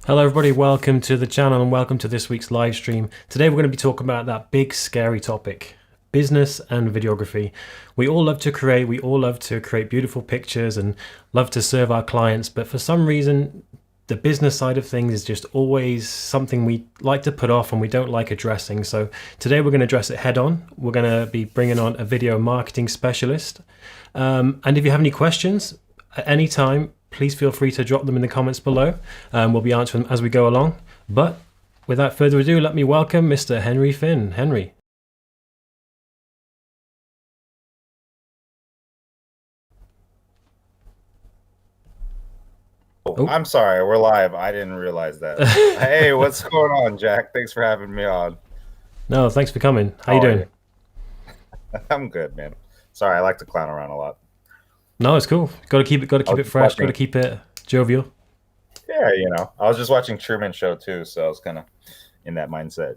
Hello everybody, welcome to the channel and welcome to this week's live stream. Today we're going to be talking about that big scary topic, business and videography. We all love to create beautiful pictures and love to serve our clients, but for some reason the business side of things is just always something we like to put off and we don't like addressing. So today we're going to address it head on. We're going to be bringing on a video marketing specialist. And if you have any questions at any time, please feel free to drop them in the comments below. We'll be answering them as we go along. But without further ado, let me welcome Mr. Henry Finn. Henry. Oh, I'm sorry, we're live. I didn't realize that. Hey, what's going on, Jack? Thanks for having me on. No, thanks for coming. How you doing? I'm good, man. Sorry, I like to clown around a lot. No, it's cool. Got to keep it fresh. Got to keep it jovial. Yeah, I was just watching Truman Show too, so I was kind of in that mindset.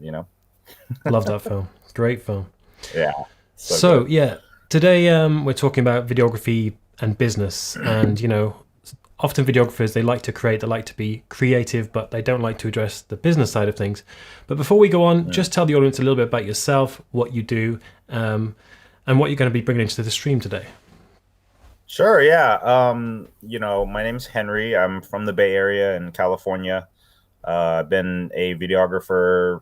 Love that film. Great film. Yeah. So yeah, today we're talking about videography and business, and often videographers, they like to be creative, but they don't like to address the business side of things. But before we go on, just tell the audience a little bit about yourself, what you do, and what you're going to be bringing into the stream today. Sure, yeah. My name's Henry. I'm from the Bay Area in California. I've been a videographer,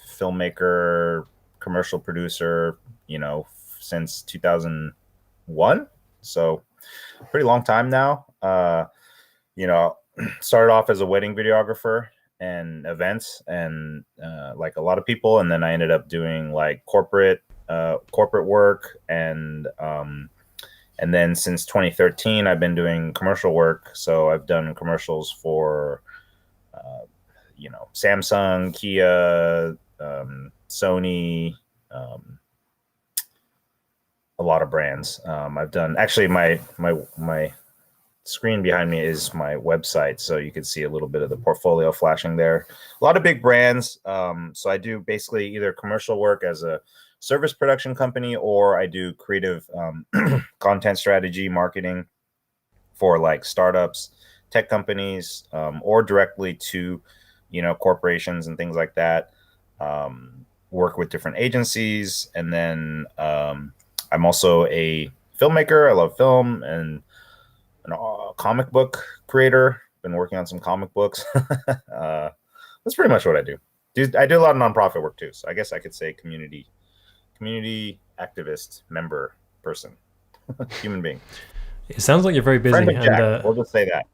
filmmaker, commercial producer, since 2001. So pretty long time now. Started off as a wedding videographer and events and like a lot of people. And then I ended up doing like corporate work. And then since 2013, I've been doing commercial work. So I've done commercials for, Samsung, Kia, Sony, a lot of brands. I've done actually my screen behind me is my website, so you can see a little bit of the portfolio flashing there. A lot of big brands. So I do basically either commercial work as a service production company, or I do creative content strategy marketing for like startups, tech companies, or directly to corporations and things like that. Work with different agencies, and then I'm also a filmmaker. I love film and a comic book creator. Been working on some comic books. That's pretty much what I do. I do a lot of nonprofit work too. So I guess I could say community activist, member, person, human being. It sounds like you're very busy. Friend of Jack, we'll just say that.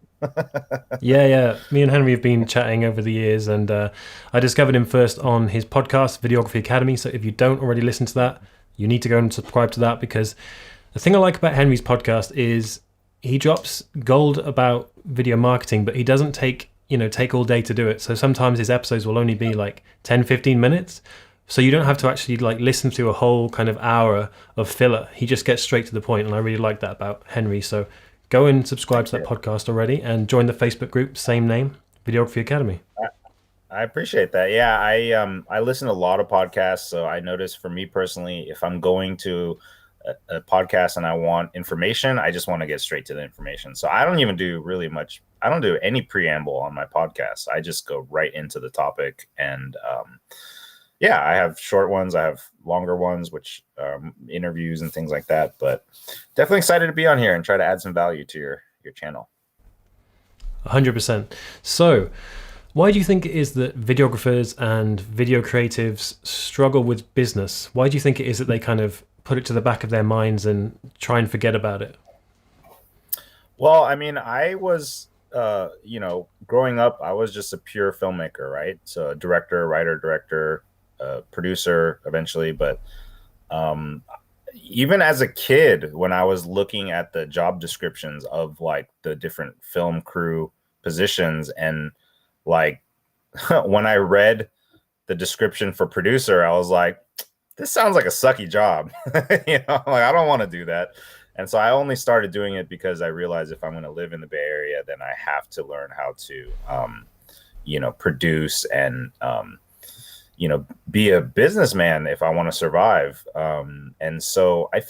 Yeah. Me and Henry have been chatting over the years, and I discovered him first on his podcast, Videography Academy. So if you don't already listen to that, you need to go and subscribe to that, because the thing I like about Henry's podcast is he drops gold about video marketing, but he doesn't take all day to do it. So sometimes his episodes will only be like 10-15 minutes. So you don't have to actually like listen to a whole kind of hour of filler. He just gets straight to the point, and I really like that about Henry. So go and subscribe to that podcast already, and join the Facebook group, same name, Videography Academy. I appreciate that. Yeah, I listen to a lot of podcasts, so I notice for me personally, if I'm going to a podcast and I want information, I just want to get straight to the information. So I don't even do really much. I don't do any preamble on my podcast. I just go right into the topic. And yeah, I have short ones. I have longer ones, which interviews and things like that. But definitely excited to be on here and try to add some value to your channel. 100%. So why do you think it is that videographers and video creatives struggle with business? Why do you think it is that they kind of put it to the back of their minds and try and forget about it? Well, I mean, I was, growing up, I was just a pure filmmaker, right? So a director, writer, director, producer eventually. But even as a kid, when I was looking at the job descriptions of like the different film crew positions, and like when I read the description for producer, I was like, this sounds like a sucky job. Like I don't want to do that. And so I only started doing it because I realized if I'm going to live in the Bay Area, then I have to learn how to, produce and, be a businessman if I want to survive. And so I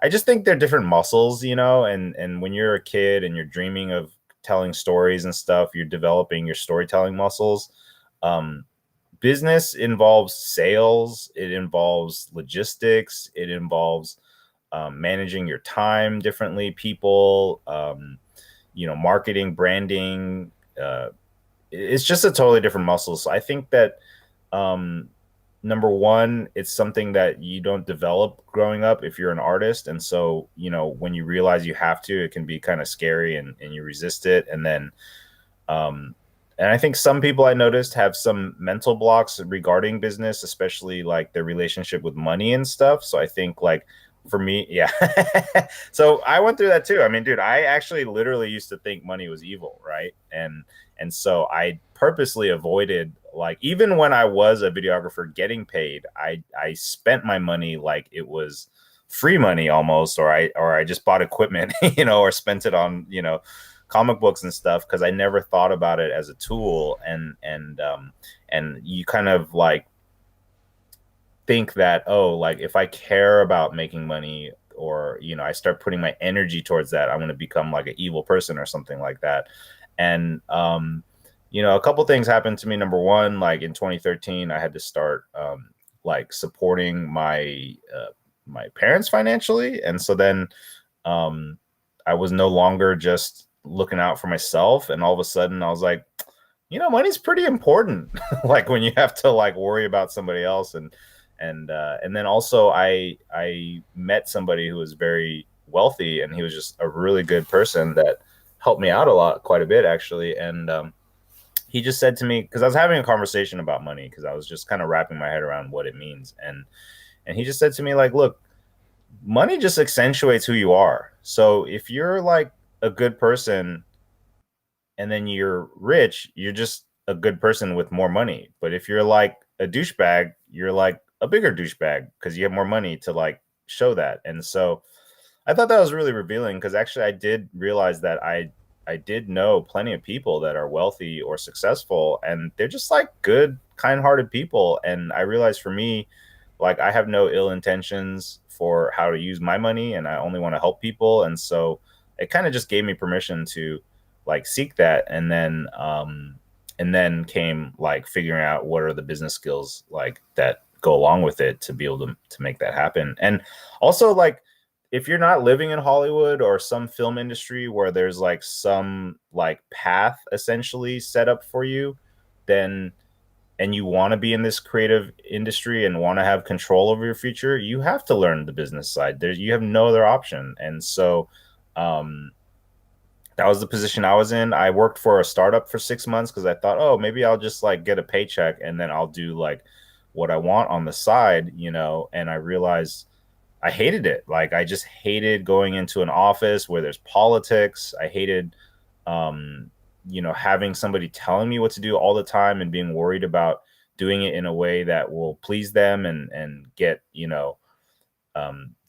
just think they're different muscles, and when you're a kid and you're dreaming of telling stories and stuff, you're developing your storytelling muscles. Um, Business involves sales, it involves logistics, it involves managing your time differently, people, marketing, branding. It's just a totally different muscle. So I think that um, number one, it's something that you don't develop growing up if you're an artist. And so, when you realize you have to, it can be kind of scary, and you resist it. Um, and I think some people I noticed have some mental blocks regarding business, especially like their relationship with money and stuff. So I think like for me, yeah. So I went through that too. I mean, dude, I actually literally used to think money was evil, right? And so I purposely avoided, like, even when I was a videographer getting paid, I spent my money like it was free money almost, or I just bought equipment, or spent it on, comic books and stuff, because I never thought about it as a tool. And you kind of like think that, oh, like if I care about making money, or I start putting my energy towards that, I'm going to become like an evil person or something like that. And a couple things happened to me. Number one, like in 2013, I had to start like supporting my parents financially, and so then I was no longer just looking out for myself, and all of a sudden I was like, money's pretty important. Like when you have to like worry about somebody else. And then also I met somebody who was very wealthy, and he was just a really good person that helped me out quite a bit actually. And he just said to me, because I was having a conversation about money, because I was just kind of wrapping my head around what it means, and he just said to me, like, look, money just accentuates who you are. So if you're like a good person and then you're rich, you're just a good person with more money. But if you're like a douchebag, you're like a bigger douchebag because you have more money to like show that. And so I thought that was really revealing, because actually I did realize that I did know plenty of people that are wealthy or successful, and they're just like good, kind-hearted people. And I realized for me, like, I have no ill intentions for how to use my money, and I only want to help people. And so it kind of just gave me permission to like seek that. And then came like figuring out what are the business skills like that go along with it to be able to make that happen. And also, like, if you're not living in Hollywood or some film industry where there's like some like path essentially set up for you, then and you want to be in this creative industry and want to have control over your future, you have to learn the business side. You have no other option. And so um, that was the position I was in. I worked for a startup for 6 months because I thought, oh, maybe I'll just like get a paycheck and then I'll do like what I want on the side, and I realized I hated it. Like, I just hated going into an office where there's politics. I hated, having somebody telling me what to do all the time and being worried about doing it in a way that will please them and get,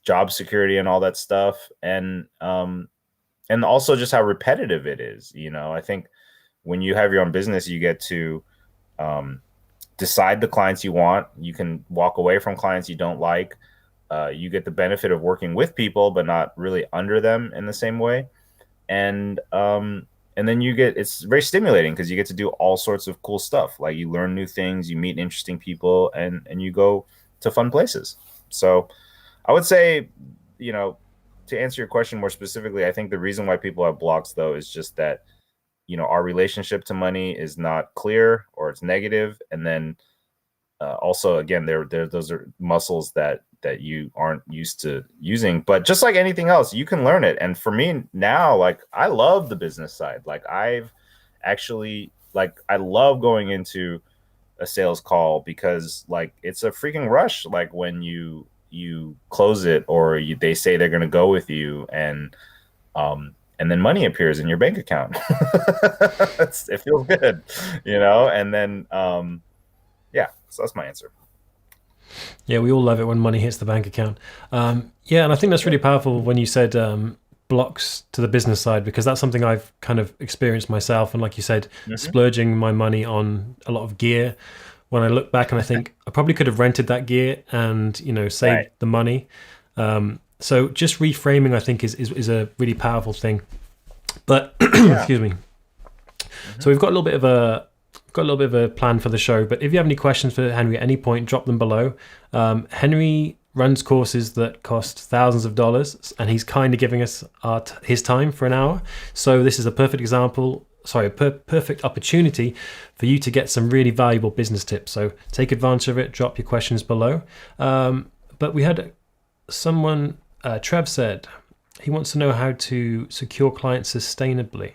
job security and all that stuff. And also just how repetitive it is. I think when you have your own business, you get to decide the clients you want. You can walk away from clients you don't like. You get the benefit of working with people, but not really under them in the same way. And then it's very stimulating because you get to do all sorts of cool stuff. Like, you learn new things, you meet interesting people, and you go to fun places. So I would say, to answer your question more specifically, I think the reason why people have blocks, though, is just that, our relationship to money is not clear, or it's negative. And then also, again, those are muscles that you aren't used to using. But just like anything else, you can learn it. And for me now, like, I love the business side. Like, I love going into a sales call because, like, it's a freaking rush. Like, when you close it, or they say they're going to go with you, and then money appears in your bank account. It feels good, and then yeah, so that's my answer. Yeah, we all love it when money hits the bank account. Yeah, and I think that's really powerful when you said blocks to the business side, because that's something I've kind of experienced myself. And like you said, splurging my money on a lot of gear. When I look back and I think I probably could have rented that gear and saved the money. So just reframing, I think, is a really powerful thing. But Yeah. excuse me. So Hmm. we've got a little bit of a plan for the show. But if you have any questions for Henry at any point, drop them below. Henry runs courses that cost thousands of dollars, and he's kind of giving us his time for an hour. So this is a perfect example. Sorry, a perfect opportunity for you to get some really valuable business tips. So take advantage of it. Drop your questions below. But we had someone, Trev said, he wants to know how to secure clients sustainably.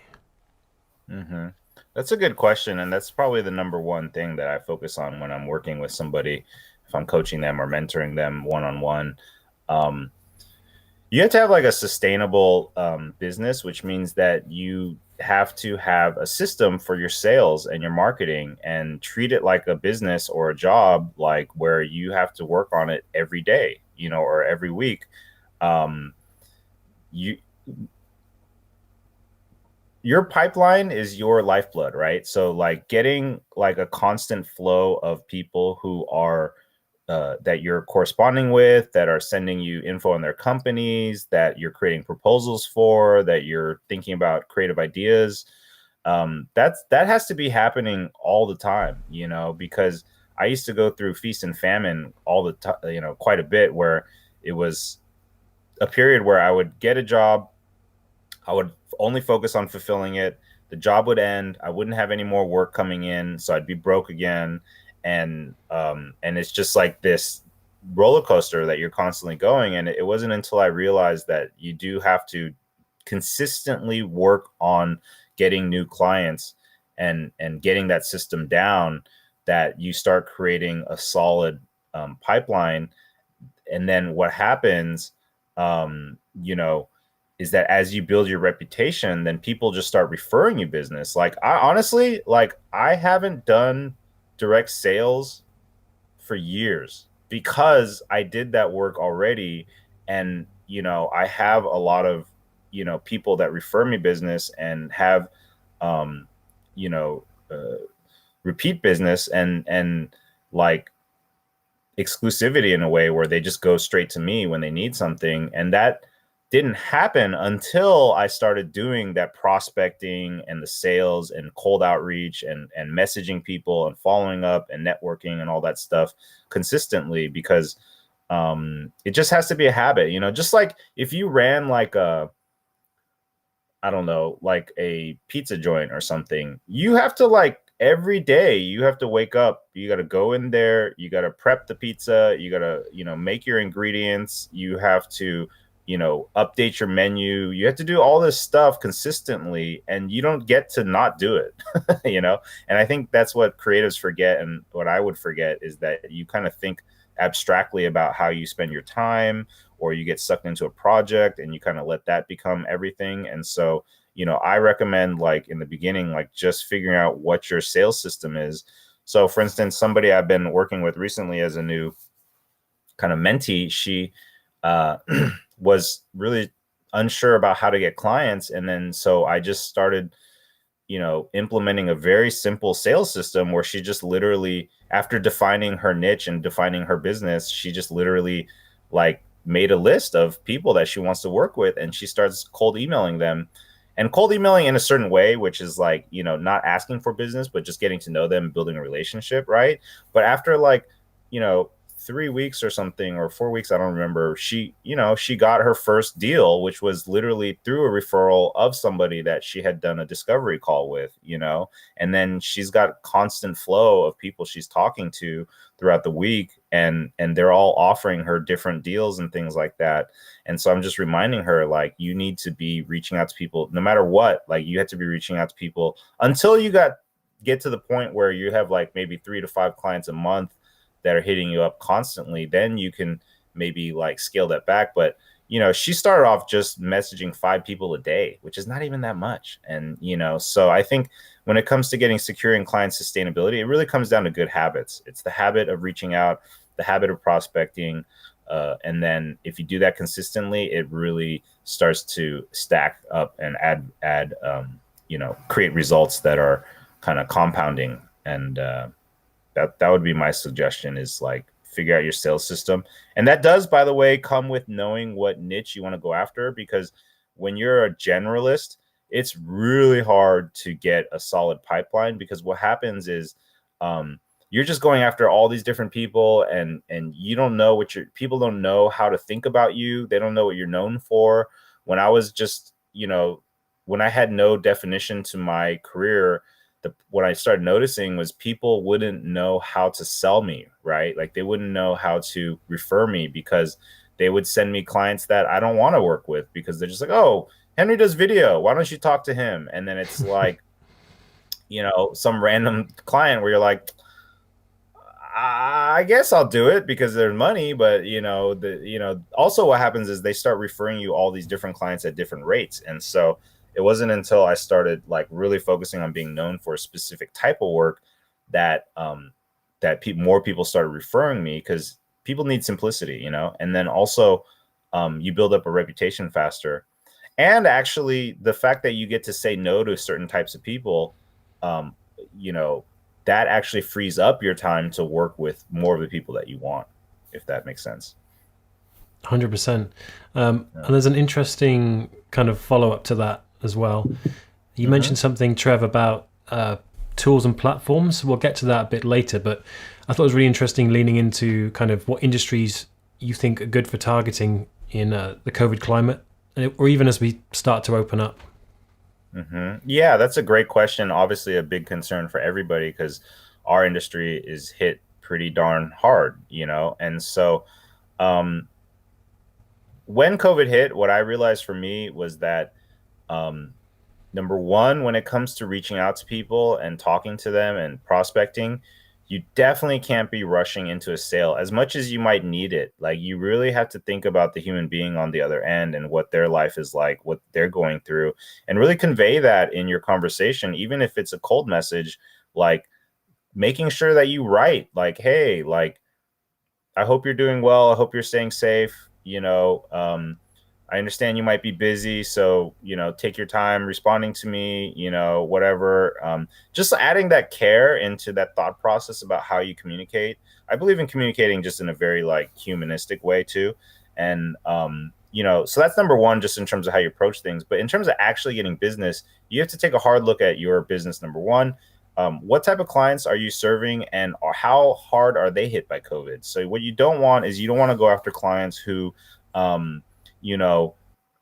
Hmm. That's a good question, and that's probably the number one thing that I focus on when I'm working with somebody, if I'm coaching them or mentoring them one on one. You have to have like a sustainable business, which means that you have to have a system for your sales and your marketing and treat it like a business or a job, like where you have to work on it every day, or every week. Um, you your pipeline is your lifeblood, right? So like getting like a constant flow of people who are that you're corresponding with, that are sending you info on their companies, that you're creating proposals for, that you're thinking about creative ideas. That has to be happening all the time, because I used to go through feast and famine all the time, quite a bit, where it was a period where I would get a job, I would only focus on fulfilling it. The job would end. I wouldn't have any more work coming in, so I'd be broke again. And it's just like this roller coaster that you're constantly going. And it wasn't until I realized that you do have to consistently work on getting new clients and getting that system down, that you start creating a solid pipeline. And then what happens, is that as you build your reputation, then people just start referring you business. Like I honestly, like I haven't done direct sales for years because I did that work already. And, I have a lot of, people that refer me business and have, um, you know, uh, repeat business and like exclusivity in a way where they just go straight to me when they need something. And that didn't happen until I started doing that prospecting and the sales and cold outreach and messaging people and following up and networking and all that stuff consistently, because it just has to be a habit, just like if you ran like a, I don't know, like a pizza joint or something. You have to like every day you have to wake up, you got to go in there, you got to prep the pizza, you got to, make your ingredients, you have to, update your menu. You have to do all this stuff consistently and you don't get to not do it, you know? And I think that's what creatives forget, and what I would forget is that you kind of think abstractly about how you spend your time, or you get sucked into a project and you kind of let that become everything. And so, I recommend like in the beginning, like just figuring out what your sales system is. So for instance, somebody I've been working with recently as a new kind of mentee, she uh, was really unsure about how to get clients. And then so I just started, implementing a very simple sales system where she just literally, after defining her niche and defining her business, she just literally like made a list of people that she wants to work with, and she starts cold emailing them, and cold emailing in a certain way, which is like, not asking for business, but just getting to know them, building a relationship. Right. But after like, you know, 3 weeks or something, or 4 weeks, I don't remember, she got her first deal, which was literally through a referral of somebody that she had done a discovery call with, and then she's got constant flow of people she's talking to throughout the week, and they're all offering her different deals and things like that. And so I'm just reminding her, like, you need to be reaching out to people no matter what. Like, you have to be reaching out to people until you get to the point where you have like maybe 3 to 5 clients a month that are hitting you up constantly. Then you can maybe like scale that back. But she started off just messaging 5 people a day, which is not even that much. And so I think when it comes to getting securing client sustainability, it really comes down to good habits. It's the habit of reaching out, the habit of prospecting, and then if you do that consistently, it really starts to stack up and add create results that are kind of compounding. And that would be my suggestion, is like figure out your sales system. And that does, by the way, come with knowing what niche you want to go after, because when you're a generalist, it's really hard to get a solid pipeline, because what happens is you're just going after all these different people, and you don't know what your people don't know how to think about you. They don't know what you're known for. When I was just, when I had no definition to my career, what I started noticing was people wouldn't know how to sell me, right? Like they wouldn't know how to refer me, because they would send me clients that I don't want to work with, because they're just like, oh, Henry does video. Why don't you talk to him? And then it's like, some random client where you're like, I guess I'll do it because there's money, but also what happens is they start referring you all these different clients at different rates. And so it wasn't until I started like really focusing on being known for a specific type of work that more people started referring me, because people need simplicity, and then also you build up a reputation faster. And actually the fact that you get to say no to certain types of people, um, you know, that actually frees up your time to work with more of the people that you want, if that makes sense. 100%. Yeah. And there's an interesting kind of follow up to that as well. You Hmm. mentioned something, Trev, about tools and platforms. We'll get to that a bit later, but I thought it was really interesting leaning into kind of what industries you think are good for targeting in the COVID climate, or even as we start to open up. Yeah, that's a great question. Obviously, a big concern for everybody, because our industry is hit pretty darn hard, And so, um, when COVID hit, what I realized for me was that, um, number one, when it comes to reaching out to people and talking to them and prospecting, you definitely can't be rushing into a sale as much as you might need it. Like, you really have to think about the human being on the other end and what their life is like, what they're going through, and really convey that in your conversation, even if it's a cold message, like making sure that you write, like, hey, like, I hope you're doing well. I hope you're staying safe. I understand you might be busy, so take your time responding to me. Whatever. Just adding that care into that thought process about how you communicate. I believe in communicating just in a very like humanistic way too, and so that's number one, just in terms of how you approach things. But in terms of actually getting business, you have to take a hard look at your business. Number one, what type of clients are you serving, and how hard are they hit by COVID? So what you don't want is, you don't want to go after clients who, um, you know,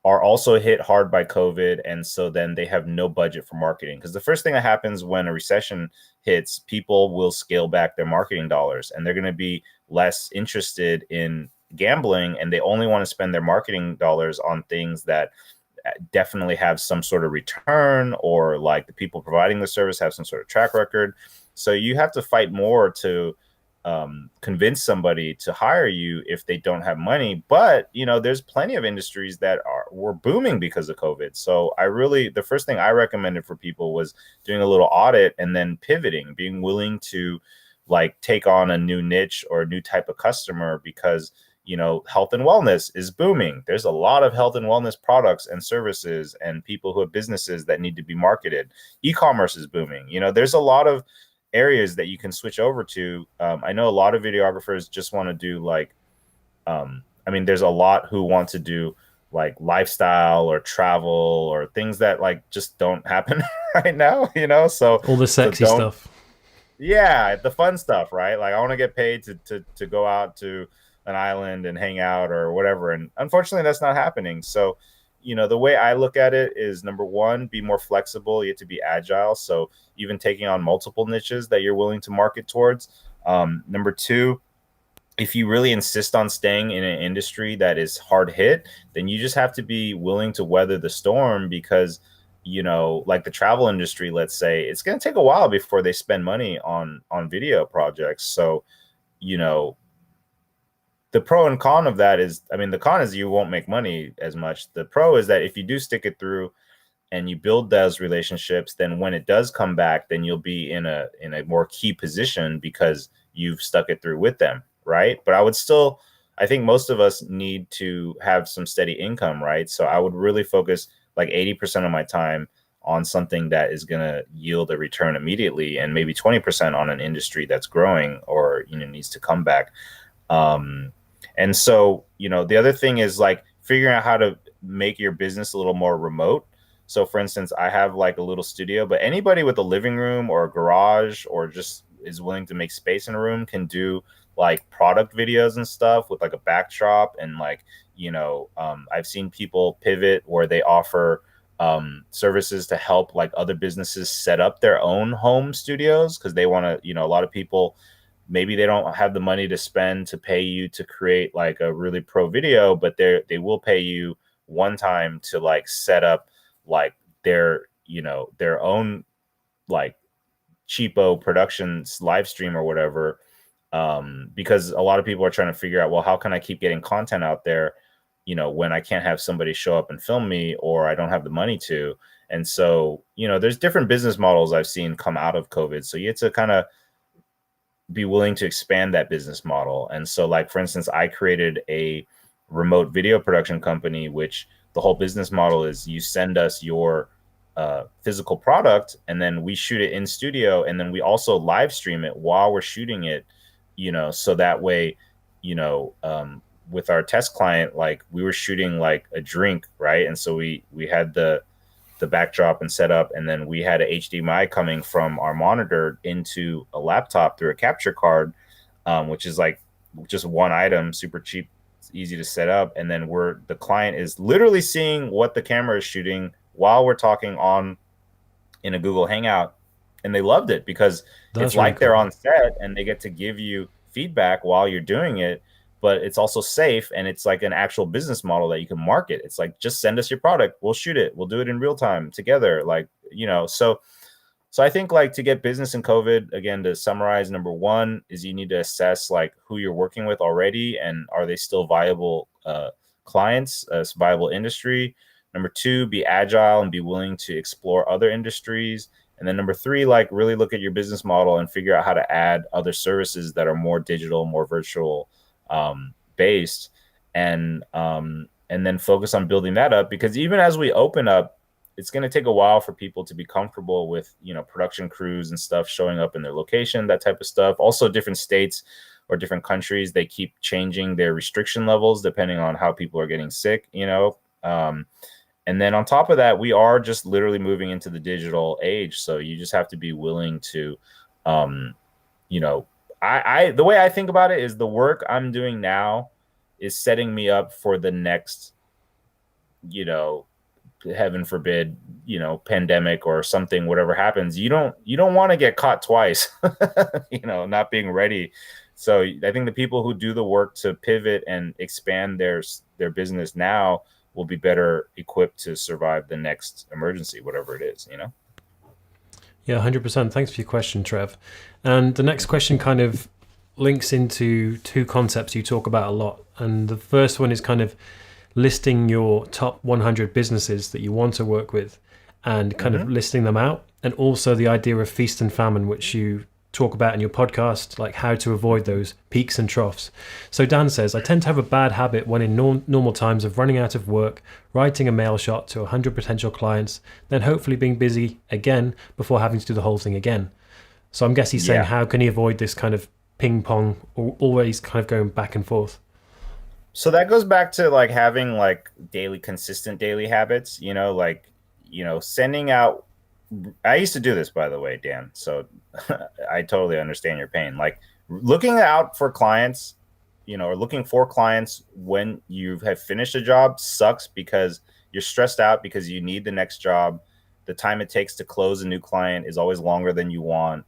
are also hit hard by COVID, and so then they have no budget for marketing. Because the first thing that happens when a recession hits, people will scale back their marketing dollars, and they're going to be less interested in gambling, and they only want to spend their marketing dollars on things that definitely have some sort of return, or like the people providing the service have some sort of track record. So you have to fight more to convince somebody to hire you if they don't have money. But there's plenty of industries that were booming because of COVID. So the first thing I recommended for people was doing a little audit and then pivoting, being willing to like take on a new niche or a new type of customer, because health and wellness is booming. There's a lot of health and wellness products and services and people who have businesses that need to be marketed. E-commerce is booming. There's a lot of areas that you can switch over to. I know a lot of videographers just want to do like, there's a lot who want to do like lifestyle or travel or things that like just don't happen right now, so All the sexy don't. stuff. Yeah, the fun stuff, right? Like I want to get paid to go out to an island and hang out or whatever. And unfortunately, that's not happening. So, the way I look at it is, number one, be more flexible. You have to be agile. So even taking on multiple niches that you're willing to market towards. Number two, if you really insist on staying in an industry that is hard hit, then you just have to be willing to weather the storm, because like the travel industry, let's say, it's going to take a while before they spend money on video projects. So you know the pro and con of that is, the con is you won't make money as much. The pro is that if you do stick it through and you build those relationships, then when it does come back, then you'll be in a more key position because you've stuck it through with them, right? But I think most of us need to have some steady income, right? So I would really focus like 80% of my time on something that is going to yield a return immediately, and maybe 20% on an industry that's growing or needs to come back. And so the other thing is like figuring out how to make your business a little more remote. So for instance, I have like a little studio, but anybody with a living room or a garage or just is willing to make space in a room can do like product videos and stuff with like a backdrop and like, I've seen people pivot where they offer services to help like other businesses set up their own home studios because they want to, a lot of people maybe they don't have the money to spend to pay you to create like a really pro video, but they will pay you one time to like set up like their own like cheapo productions live stream or whatever. Because a lot of people are trying to figure out, well, how can I keep getting content out there, when I can't have somebody show up and film me or I don't have the money to. And so, there's different business models I've seen come out of COVID. So you have to kind of be willing to expand that business model. And so, like, for instance, I created a remote video production company, which the whole business model is you send us your physical product and then we shoot it in studio. And then we also live stream it while we're shooting it, so that way, with our test client, like we were shooting like a drink, right? And so we had the backdrop and setup, and then we had a HDMI coming from our monitor into a laptop through a capture card, which is like just one item, super cheap, it's easy to set up, and then the client is literally seeing what the camera is shooting while we're talking on in a Google Hangout, and they loved it because it's That's really like they're cool. on set and they get to give you feedback while you're doing it, but it's also safe and it's like an actual business model that you can market. It's like just send us your product, we'll shoot it, we'll do it in real time together, like so I think like to get business in COVID, again, to summarize, number one is you need to assess like who you're working with already and are they still viable clients, viable industry. Number two, be agile and be willing to explore other industries. And then number three, like really look at your business model and figure out how to add other services that are more digital, more virtual based, and then focus on building that up. Because even as we open up, it's going to take a while for people to be comfortable with production crews and stuff showing up in their location, that type of stuff. Also, different states or different countries, they keep changing their restriction levels depending on how people are getting sick. And then on top of that, we are just literally moving into the digital age. So you just have to be willing to, you know, the way I think about it is the work I'm doing now is setting me up for the next, you know, heaven forbid, pandemic or something, whatever happens, you don't want to get caught twice, not being ready. So I think the people who do the work to pivot and expand their business now will be better equipped to survive the next emergency, whatever it is. Yeah, 100%. Thanks for your question, Trev. And the next question kind of links into two concepts you talk about a lot. And the first one is kind of listing your top 100 businesses that you want to work with and kind of listing them out. And also the idea of feast and famine, which you talk about in your podcast, like how to avoid those peaks and troughs. So Dan says, I tend to have a bad habit when in normal times of running out of work, writing a mail shot to 100 potential clients, then hopefully being busy again before having to do the whole thing again. So I'm guessing he's saying, Yeah. how can he avoid this kind of ping pong, or always kind of going back and forth? So that goes back to like having like consistent daily habits, like, sending out. I used to do this, by the way, Dan. So I totally understand your pain. Like looking out for clients, or looking for clients when you have finished a job sucks because you're stressed out because you need the next job. The time it takes to close a new client is always longer than you want.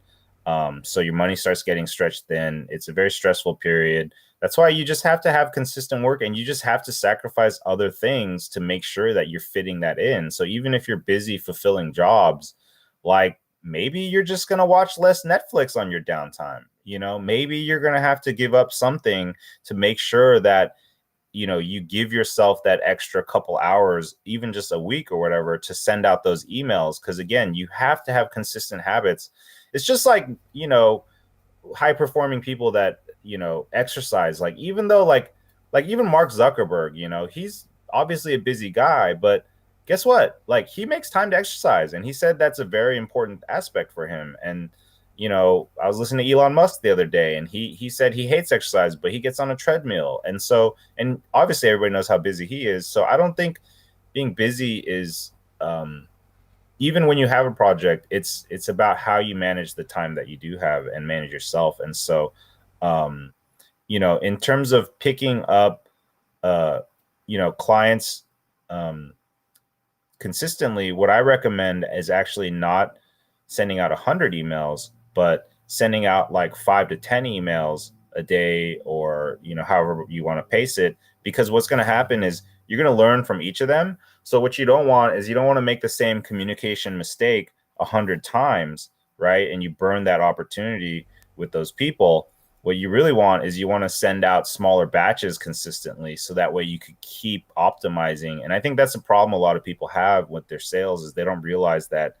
So your money starts getting stretched thin. It's a very stressful period. That's why you just have to have consistent work and you just have to sacrifice other things to make sure that you're fitting that in. So even if you're busy fulfilling jobs, like maybe you're just going to watch less Netflix on your downtime. Maybe you're going to have to give up something to make sure that, you give yourself that extra couple hours, even just a week or whatever, to send out those emails. Because again, you have to have consistent habits. It's just like, high performing people that exercise, like even though like even Mark Zuckerberg, he's obviously a busy guy, but guess what, like he makes time to exercise and he said that's a very important aspect for him. And I was listening to Elon Musk the other day and he said he hates exercise but he gets on a treadmill. And obviously everybody knows how busy he is, so I don't think being busy is even when you have a project, it's about how you manage the time that you do have and manage yourself. And so, um, in terms of picking up, uh, clients, um, consistently, what I recommend is actually not sending out 100 emails, but sending out like 5 to 10 emails a day, or however you want to pace it. Because what's going to happen is you're going to learn from each of them. So what you don't want is, you don't want to make the same communication mistake 100 times, right? And you burn that opportunity with those people. What you really want is, you want to send out smaller batches consistently, so that way you could keep optimizing. And I think that's a problem a lot of people have with their sales, is they don't realize that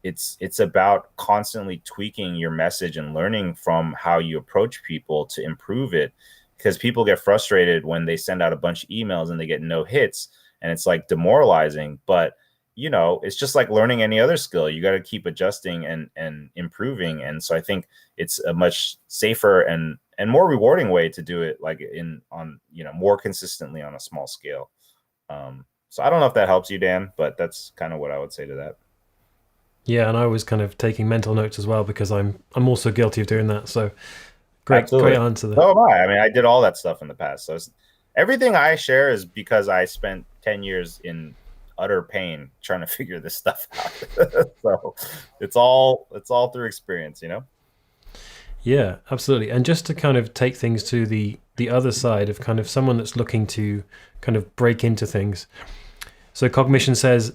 it's about constantly tweaking your message and learning from how you approach people to improve it. Because people get frustrated when they send out a bunch of emails and they get no hits, and it's like demoralizing. But it's just like learning any other skill. You got to keep adjusting and improving. And so I think it's a much safer and more rewarding way to do it, like in on more consistently on a small scale. So I don't know if that helps you, Dan, but that's kind of what I would say to that. Yeah, and I was kind of taking mental notes as well because I'm also guilty of doing that. So great Absolutely. answer there. So am I. I mean, I did all that stuff in the past. So everything I share is because I spent 10 years in utter pain trying to figure this stuff out. So it's all through experience. Yeah, absolutely. And just to kind of take things to the other side of kind of someone that's looking to kind of break into things. So Cognition says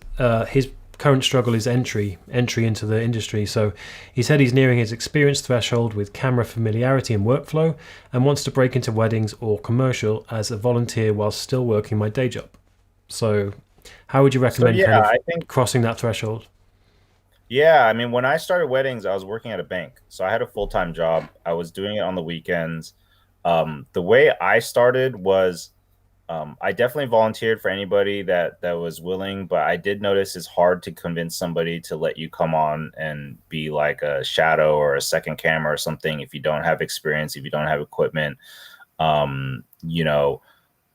his current struggle is entry into the industry. So he said he's nearing his experience threshold with camera familiarity and workflow, and wants to break into weddings or commercial as a volunteer while still working my day job. So how would you So recommend kind yeah, of I think crossing that threshold? yeah, I mean, when I started weddings, I was working at a bank. So I had a full-time job. I was doing it on the weekends. The way I started was, I definitely volunteered for anybody that was willing, but I did notice it's hard to convince somebody to let you come on and be like a shadow or a second camera or something if you don't have experience, if you don't have equipment. Um, you know,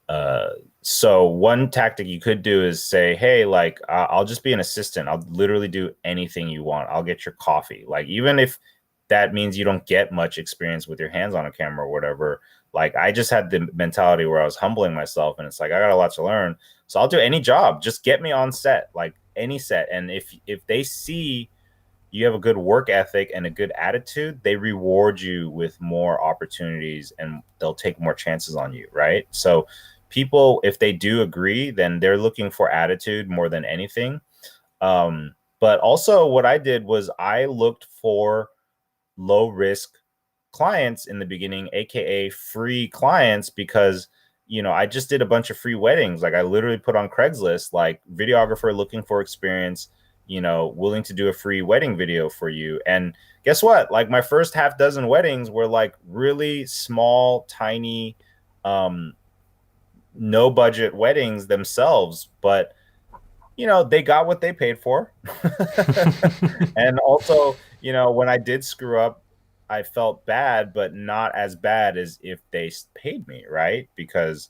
uh, so one tactic you could do is say, hey, like I'll just be an assistant. I'll literally do anything you want. I'll get your coffee. Like, even if that means you don't get much experience with your hands on a camera or whatever. Like, I just had the mentality where I was humbling myself, and it's like, I got a lot to learn. So I'll do any job. Just get me on set, like any set. And if they see you have a good work ethic and a good attitude, they reward you with more opportunities, and they'll take more chances on you, right? So people, if they do agree, then they're looking for attitude more than anything. But also what I did was I looked for low risk clients in the beginning, aka free clients, because I just did a bunch of free weddings. Like, I literally put on Craigslist, like, videographer looking for experience, willing to do a free wedding video for you. And guess what? Like, my first half dozen weddings were like really small, tiny, um, no budget weddings themselves, but they got what they paid for. And also, when I did screw up, I felt bad, but not as bad as if they paid me, right? Because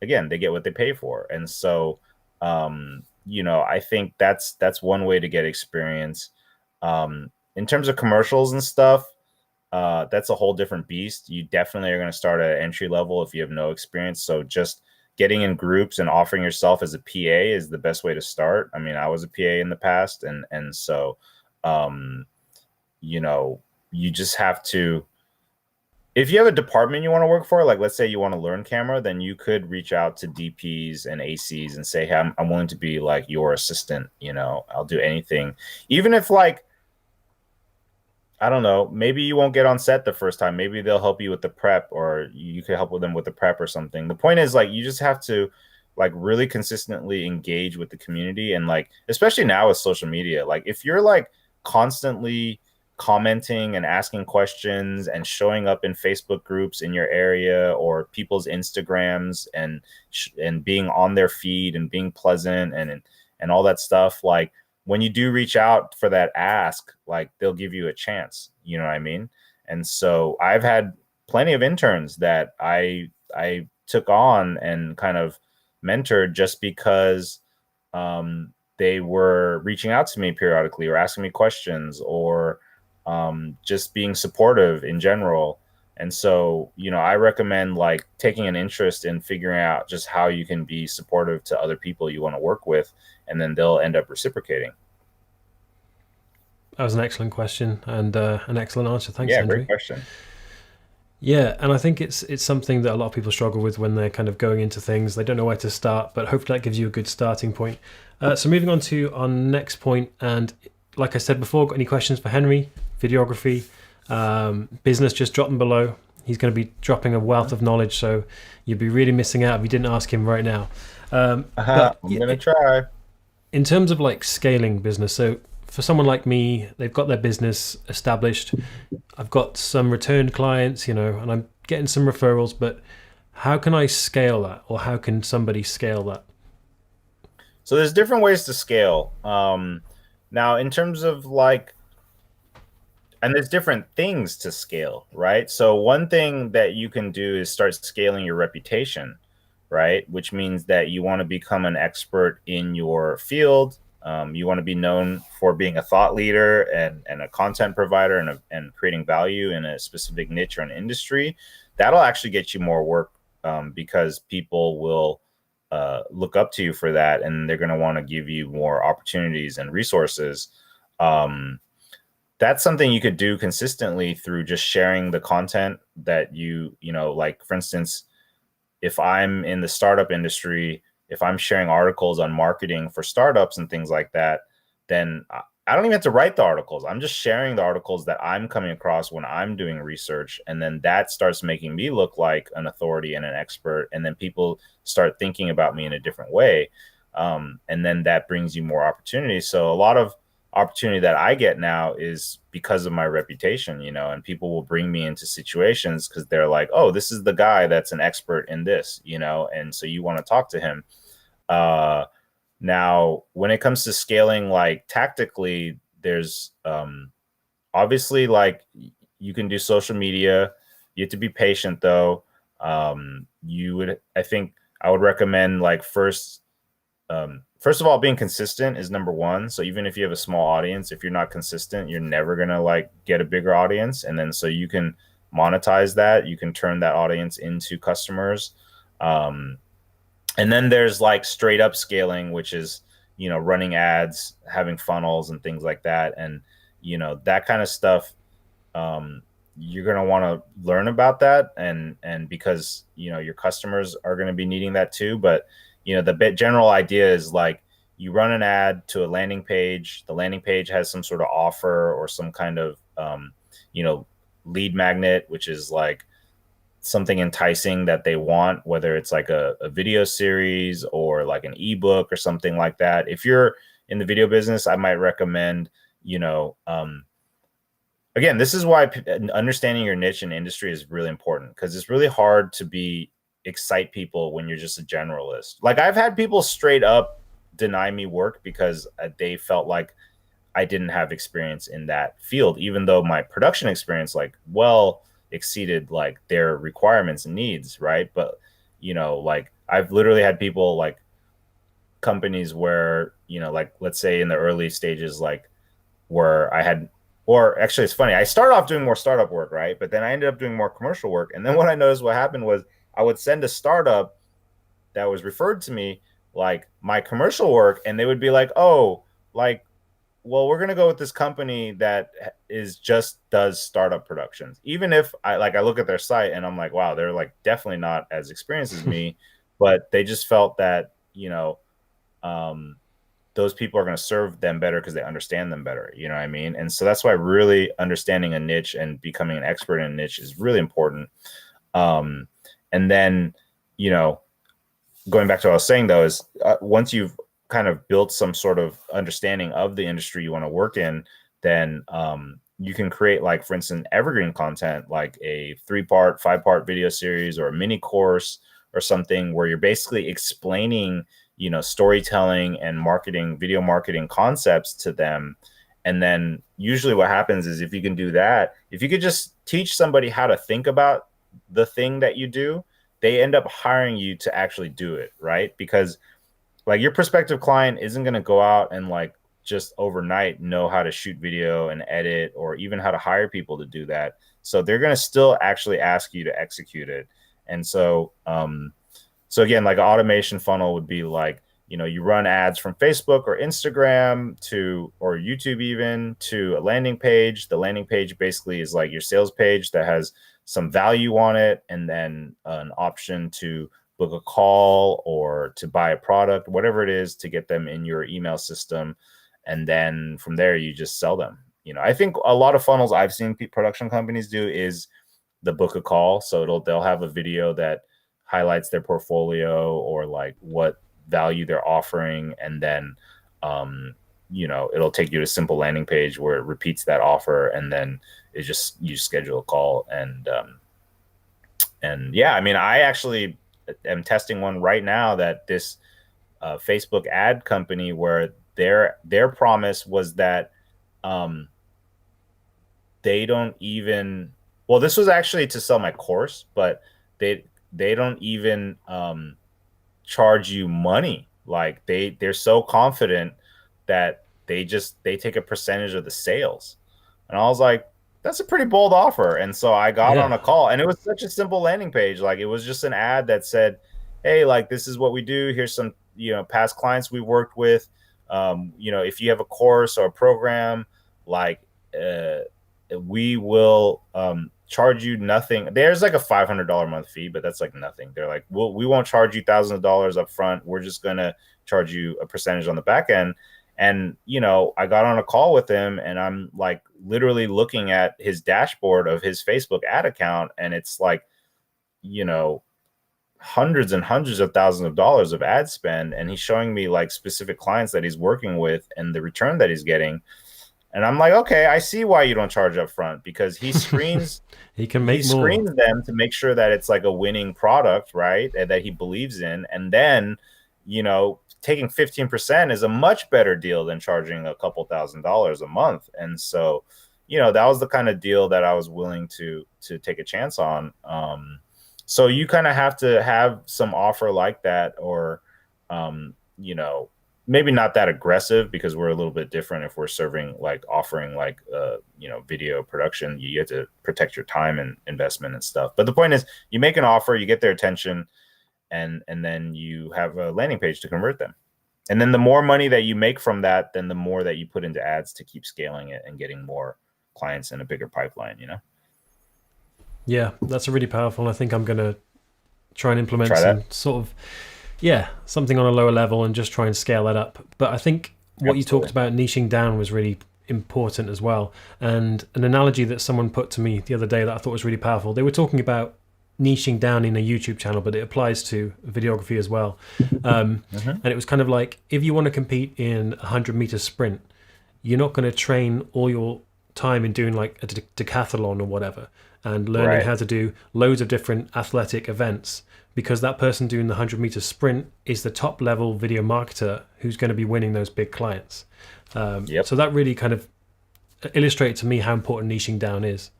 again, they get what they pay for. And so, I think that's one way to get experience. In terms of commercials and stuff, that's a whole different beast. You definitely are going to start at entry level if you have no experience. So just getting in groups and offering yourself as a PA is the best way to start. I mean, I was a PA in the past, and so, um, you know, you just have to. If you have a department you want to work for, like let's say you want to learn camera, then you could reach out to DPs and ACs and say, "Hey, I'm willing to be like your assistant. I'll do anything, even if like." I don't know. Maybe you won't get on set the first time. Maybe they'll help you with the prep, or you could help with them with the prep or something. The point is, like, you just have to like really consistently engage with the community, and like especially now with social media, like if you're like constantly commenting and asking questions and showing up in Facebook groups in your area or people's Instagrams, and being on their feed and being pleasant and all that stuff, like when you do reach out for that ask, like they'll give you a chance. You know what I mean? And so I've had plenty of interns that I took on and kind of mentored just because, they were reaching out to me periodically or asking me questions or just being supportive in general. And so, I recommend like taking an interest in figuring out just how you can be supportive to other people you want to work with, and then they'll end up reciprocating. That was an excellent question and an excellent answer. Thanks, Yeah, great Henry. question. Yeah, and I think it's something that a lot of people struggle with when they're kind of going into things. They don't know where to start, but hopefully that gives you a good starting point. So moving on to our next point, and like I said before, got any questions for Henry? Videography, business, just drop them below. He's going to be dropping a wealth of knowledge, so you'd be really missing out if you didn't ask him right now. But I'm gonna try. in terms of like scaling business, so for someone like me, they've got their business established. I've got some returned clients, and I'm getting some referrals, but how can I scale that, or how can somebody scale that? So there's different ways to scale. Now, in terms of like, and there's different things to scale, right? So one thing that you can do is start scaling your reputation, right? Which means that you want to become an expert in your field. You want to be known for being a thought leader and a content provider and creating value in a specific niche or an industry. That'll actually get you more work because people will look up to you for that, and they're going to want to give you more opportunities and resources. That's something you could do consistently through just sharing the content that like for instance, if I'm in the startup industry, if I'm sharing articles on marketing for startups and things like that, then I don't even have to write the articles. I'm just sharing the articles that I'm coming across when I'm doing research. And then that starts making me look like an authority and an expert. And then people start thinking about me in a different way. And then that brings you more opportunities. So a lot of opportunity that I get now is because of my reputation, and people will bring me into situations because they're like, oh, this is the guy that's an expert in this, and so you want to talk to him. Now, when it comes to scaling, like tactically, there's obviously like you can do social media. You have to be patient though. I think I would recommend like first of all, being consistent is number one. So even if you have a small audience, if you're not consistent, you're never gonna like get a bigger audience. And then so you can monetize that, you can turn that audience into customers. And then there's like straight up scaling, which is, running ads, having funnels and things like that. And, that kind of stuff, you're going to want to learn about that. And because, your customers are going to be needing that too. But, the general idea is like you run an ad to a landing page. The landing page has some sort of offer or some kind of, lead magnet, which is like something enticing that they want, whether it's like a video series or like an ebook or something like that. If you're in the video business, I might recommend, again, this is why understanding your niche and industry is really important, because it's really hard to excite people when you're just a generalist. Like I've had people straight up deny me work because they felt like I didn't have experience in that field, even though my production experience exceeded like their requirements and needs, right? But like I've literally had people like companies where like let's say in the early stages, like where I had, or actually it's funny, I started off doing more startup work, right? But then I ended up doing more commercial work, and then what I noticed what happened was I would send a startup that was referred to me like my commercial work, and they would be like, oh, like, well, we're going to go with this company that does startup productions. Even if I look at their site and I'm like, wow, they're like definitely not as experienced as me, but they just felt that, those people are going to serve them better because they understand them better. You know what I mean? And so that's why really understanding a niche and becoming an expert in a niche is really important. And then, going back to what I was saying though, is once you've kind of built some sort of understanding of the industry you want to work in, then you can create, like, for instance, evergreen content, like a 3-part, 5-part video series or a mini course or something where you're basically explaining, storytelling and marketing, video marketing concepts to them. And then usually what happens is if you can do that, if you could just teach somebody how to think about the thing that you do, they end up hiring you to actually do it, right? Because like your prospective client isn't going to go out and like just overnight know how to shoot video and edit or even how to hire people to do that. So they're going to still actually ask you to execute it. And so again, like an automation funnel would be like, you run ads from Facebook or Instagram to, or YouTube even, to a landing page. The landing page basically is like your sales page that has some value on it, and then an option to book a call or to buy a product, whatever it is, to get them in your email system. And then from there, you just sell them. I think a lot of funnels I've seen production companies do is the book a call. So they'll have a video that highlights their portfolio or like what value they're offering, and then it'll take you to a simple landing page where it repeats that offer, and then you schedule a call. And yeah, I mean, I actually am testing one right now, that this Facebook ad company, where their promise was that they don't even, well, this was actually to sell my course, but they don't even charge you money. Like they're so confident that they take a percentage of the sales. And I was like, that's a pretty bold offer. And so I got on Yeah. a call, and it was such a simple landing page. Like it was just an ad that said, hey, like this is what we do. Here's some, past clients we worked with. If you have a course or a program, like we will charge you nothing. There's like a $500 a month fee, but that's like nothing. They're like, we won't charge you thousands of dollars up front. We're just gonna charge you a percentage on the back end. And I got on a call with him, and I'm like literally looking at his dashboard of his Facebook ad account, and it's like, hundreds and hundreds of thousands of dollars of ad spend, and he's showing me like specific clients that he's working with and the return that he's getting. And I'm like, okay, I see why you don't charge up front, because he screens He can make he more. screens them to make sure that it's like a winning product, right? That he believes in. And then, taking 15% is a much better deal than charging a couple $1,000s a month. And so, that was the kind of deal that I was willing to take a chance on. So you kind of have to have some offer like that, or, maybe not that aggressive, because we're a little bit different. If we're offering like video production, you have to protect your time and investment and stuff. But the point is, you make an offer, you get their attention, and then you have a landing page to convert them. And then the more money that you make from that, then the more that you put into ads to keep scaling it and getting more clients in a bigger pipeline. Yeah, that's a really powerful. I think I'm going to try and implement Try some that. sort of, yeah, something on a lower level and just try and scale that up. But I think what you talked about niching down was really important as well. And an analogy that someone put to me the other day that I thought was really powerful, they were talking about niching down in a YouTube channel, but it applies to videography as well. And it was kind of like, if you want to compete in a 100-meter sprint, you're not going to train all your time in doing like a decathlon or whatever and learning Right. how to do loads of different athletic events, because that person doing the 100-meter sprint is the top level video marketer who's going to be winning those big clients. Yep. So that really kind of illustrated to me how important niching down is.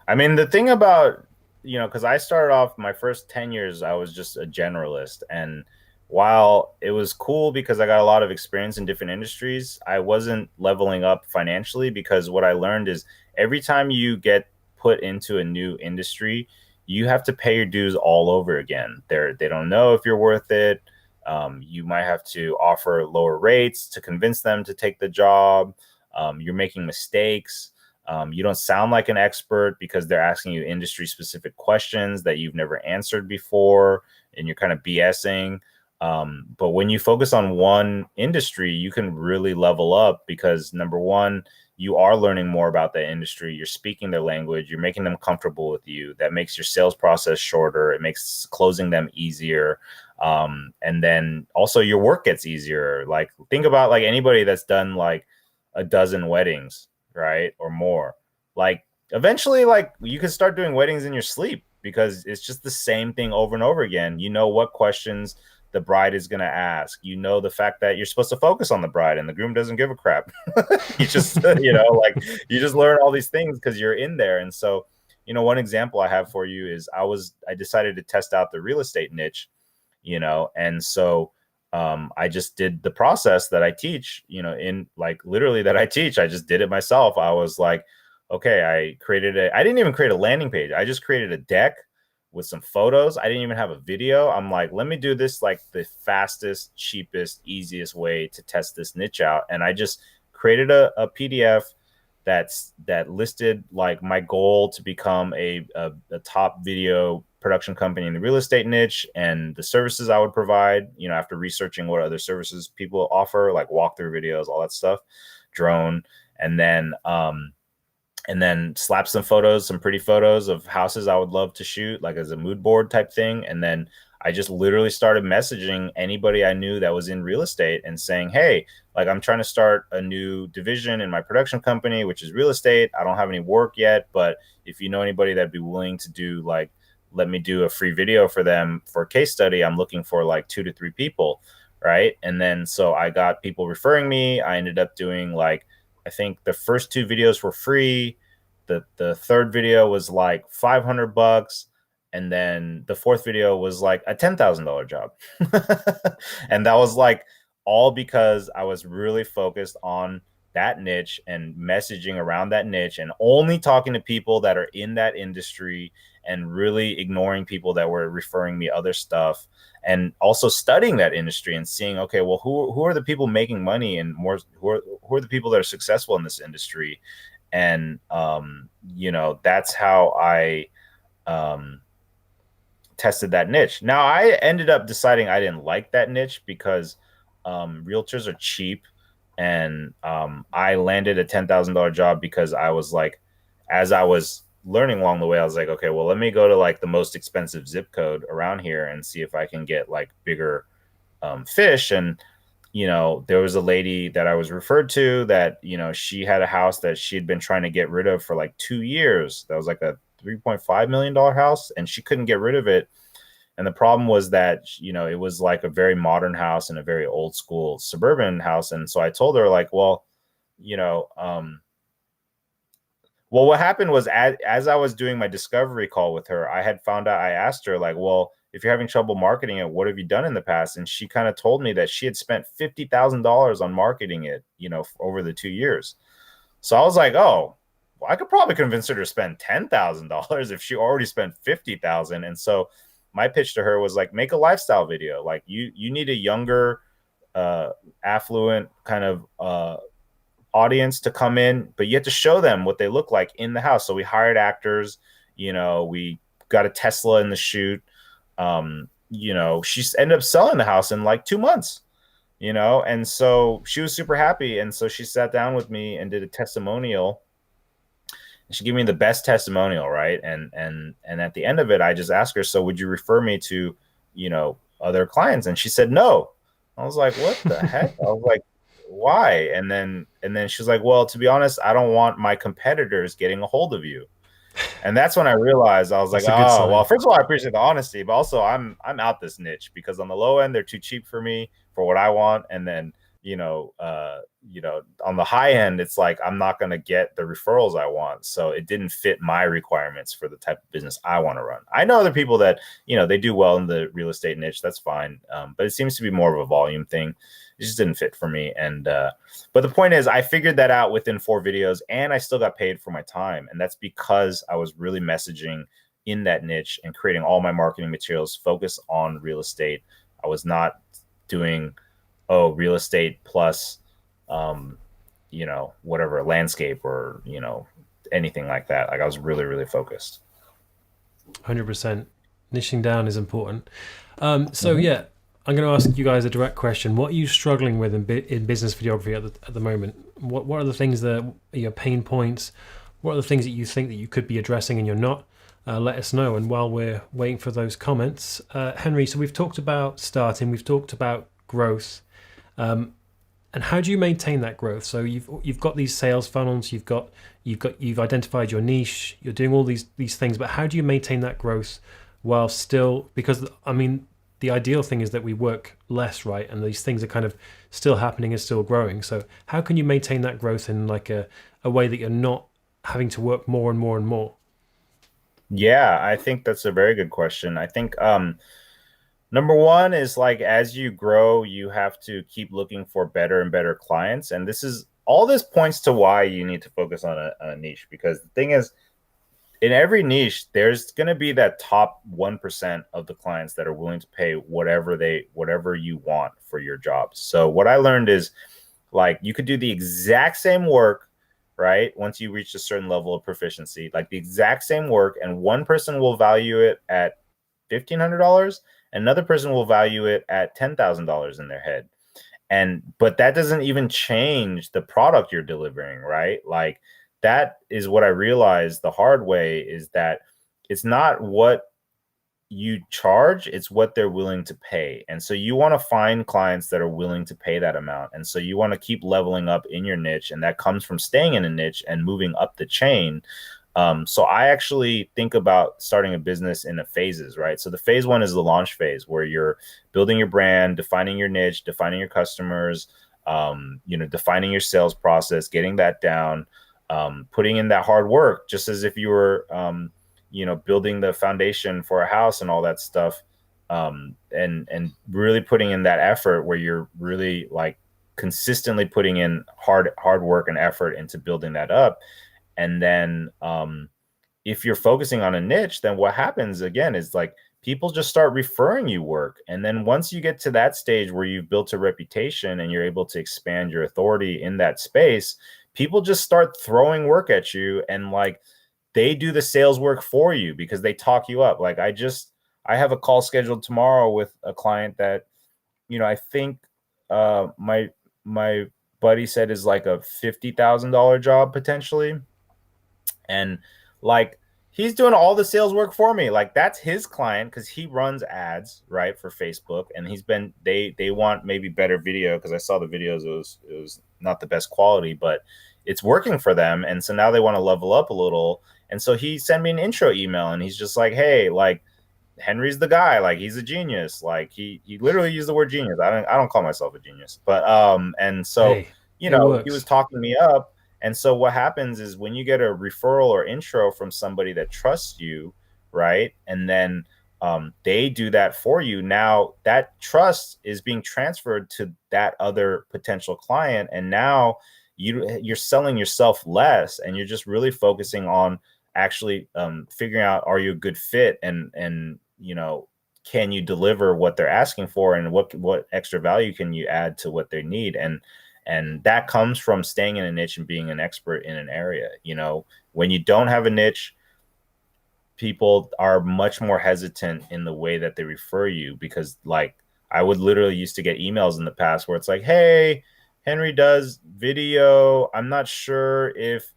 I mean, the thing about, because I started off my first 10 years, I was just a generalist. And while it was cool because I got a lot of experience in different industries, I wasn't leveling up financially, because what I learned is every time you get put into a new industry, you have to pay your dues all over again. They don't know if you're worth it. You might have to offer lower rates to convince them to take the job. You're making mistakes. You don't sound like an expert because they're asking you industry specific questions that you've never answered before, and you're kind of BSing. But when you focus on one industry, you can really level up, because number one, you are learning more about the industry. You're speaking their language. You're making them comfortable with you. That makes your sales process shorter. It makes closing them easier. And then also your work gets easier. Like think about like anybody that's done like a dozen weddings, right? Or more. Like eventually, like you can start doing weddings in your sleep, because it's just the same thing over and over again. You know what questions the bride is going to ask. The fact that you're supposed to focus on the bride and the groom doesn't give a crap. You just, like you just learn all these things because you're in there. And so, one example I have for you is I decided to test out the real estate niche, and so I just did the process that I teach, in like literally that I teach. I just did it myself. I was like, okay, I didn't even create a landing page. I just created a deck with some photos. I didn't even have a video. I'm like, let me do this like the fastest, cheapest, easiest way to test this niche out. And I just created a PDF that listed like my goal to become a top video production company in the real estate niche and the services I would provide, after researching what other services people offer, like walkthrough videos, all that stuff, drone, and then slap some photos, some pretty photos of houses I would love to shoot, like as a mood board type thing. And then I just literally started messaging anybody I knew that was in real estate and saying, hey, like I'm trying to start a new division in my production company, which is real estate. I don't have any work yet, but if you know anybody that'd be willing to do like, let me do a free video for them for a case study, I'm looking for like 2 to 3 people. Right. And then so I got people referring me. I ended up doing like, I think the first 2 videos were free. The third video was like $500, and then the fourth video was like a $10,000 job. And that was like all because I was really focused on that niche and messaging around that niche and only talking to people that are in that industry and really ignoring people that were referring me other stuff, and also studying that industry and seeing, okay, well, who are the people making money and more, who are the people that are successful in this industry. And that's how I tested that niche. Now I ended up deciding I didn't like that niche because realtors are cheap, and I landed a $10,000 job because I was like, as I was learning along the way, I was like, okay, well, let me go to like the most expensive zip code around here and see if I can get like bigger fish. And there was a lady that I was referred to that, she had a house that she had been trying to get rid of for like 2 years. That was like a $3.5 million house, and she couldn't get rid of it. And the problem was that, it was like a very modern house and a very old school suburban house. And so I told her like, well, you know, well, what happened was as I was doing my discovery call with her, I had found out, I asked her like, well, if you're having trouble marketing it, what have you done in the past? And she kind of told me that she had spent $50,000 on marketing it, over the 2 years. So I was like, oh, well, I could probably convince her to spend $10,000 if she already spent 50,000. And so my pitch to her was like, make a lifestyle video. Like you need a younger, affluent kind of audience to come in, but you have to show them what they look like in the house. So we hired actors, we got a Tesla in the shoot. She ended up selling the house in like 2 months, and so she was super happy. And so she sat down with me and did a testimonial. She gave me the best testimonial, right? And at the end of it, I just asked her, so would you refer me to, other clients? And she said no. I was like, what the heck? I was like, why? And then she's like, well, to be honest, I don't want my competitors getting a hold of you. And that's when I realized, I was like, That's a good oh, well, sign. first of all, I appreciate the honesty, but also I'm out this niche because on the low end, they're too cheap for me for what I want. And then, on the high end, it's like, I'm not going to get the referrals I want. So it didn't fit my requirements for the type of business I want to run. I know other people that, they do well in the real estate niche. That's fine. But it seems to be more of a volume thing. It just didn't fit for me. And, but the point is, I figured that out within 4 videos and I still got paid for my time. And that's because I was really messaging in that niche and creating all my marketing materials focused on real estate. I was not doing, real estate plus, whatever, landscape or, anything like that. Like I was really, really focused. 100%. Niching down is important. So Mm-hmm. yeah, I'm going to ask you guys a direct question. What are you struggling with in business videography at the moment? What are the things that are your pain points? What are the things that you think that you could be addressing and you're not? Let us know. And while we're waiting for those comments, Henry, so we've talked about starting, we've talked about growth. And how do you maintain that growth? So you've got these sales funnels, you've identified your niche, you're doing all these things, but how do you maintain that growth while still, because I mean the ideal thing is that we work less, right? And these things are kind of still happening and still growing. So how can you maintain that growth in like a way that you're not having to work more and more and more? Yeah, I think that's a very good question. I think Number one is like as you grow, you have to keep looking for better and better clients. And this is all this points to why you need to focus on a niche. Because the thing is, in every niche, there's going to be that top 1% of the clients that are willing to pay whatever you want for your job. So what I learned is like you could do the exact same work, right? Once you reach a certain level of proficiency, like the exact same work, and one person will value it at $1,500, another person will value it at $10,000 in their head. And but that doesn't even change the product you're delivering, right? Like that is what I realized the hard way, is that it's not what you charge, it's what they're willing to pay. And so you want to find clients that are willing to pay that amount. And so you want to keep leveling up in your niche, and that comes from staying in a niche and moving up the chain. So I actually think about starting a business in a phases, right? So the phase one is the launch phase, where you're building your brand, defining your niche, defining your customers, defining your sales process, getting that down, putting in that hard work, just as if you were, building the foundation for a house and all that stuff, and really putting in that effort where you're really like consistently putting in hard work and effort into building that up. And then if you're focusing on a niche, then what happens again is like people just start referring you work. And then once you get to that stage where you've built a reputation and you're able to expand your authority in that space, people just start throwing work at you, and like they do the sales work for you because they talk you up. Like I have a call scheduled tomorrow with a client that, I think my buddy said is like a $50,000 job potentially. And like he's doing all the sales work for me. Like that's his client because he runs ads, right, for Facebook. And they want maybe better video, because I saw the videos, it was not the best quality, but it's working for them. And so now they want to level up a little. And so he sent me an intro email, and he's just like, hey, like Henry's the guy, like he's a genius. Like he literally used the word genius. I don't call myself a genius, but and so Hey, it he was works. talking me up. And so what happens is when you get a referral or intro from somebody that trusts you, right, and then they do that for you, now that trust is being transferred to that other potential client, and now you're selling yourself less, and you're just really focusing on actually figuring out, are you a good fit, and can you deliver what they're asking for, and what extra value can you add to what they need. And that comes from staying in a niche and being an expert in an area. When you don't have a niche, people are much more hesitant in the way that they refer you, because like I would literally used to get emails in the past where it's like, hey, Henry does video, I'm not sure if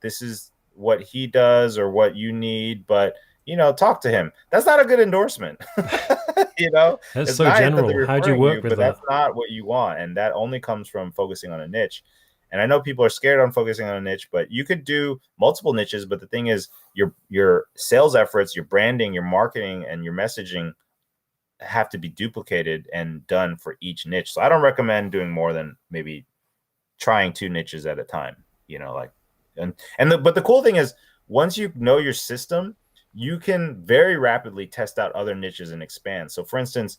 this is what he does or what you need, but talk to him. That's not a good endorsement. That's It's so nice that they're general. How do you referring work you, with but that? that's not what you want. And that only comes from focusing on a niche. And I know people are scared on focusing on a niche, but you could do multiple niches. But the thing is, your sales efforts, your branding, your marketing, and your messaging have to be duplicated and done for each niche. So I don't recommend doing more than maybe trying two niches at a time. Like, but the cool thing is, once you know your system, you can very rapidly test out other niches and expand. So for instance,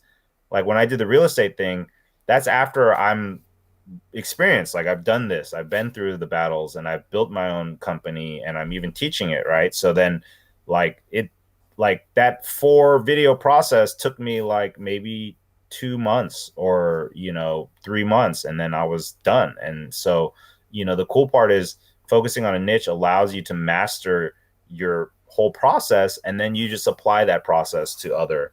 like when I did the real estate thing, that's after I'm experienced. Like I've done this, I've been through the battles, and I've built my own company, and I'm even teaching it, right? So then like that 4 video process took me like maybe 2 months or 3 months, and then I was done. And so the cool part is focusing on a niche allows you to master your whole process, and then you just apply that process to other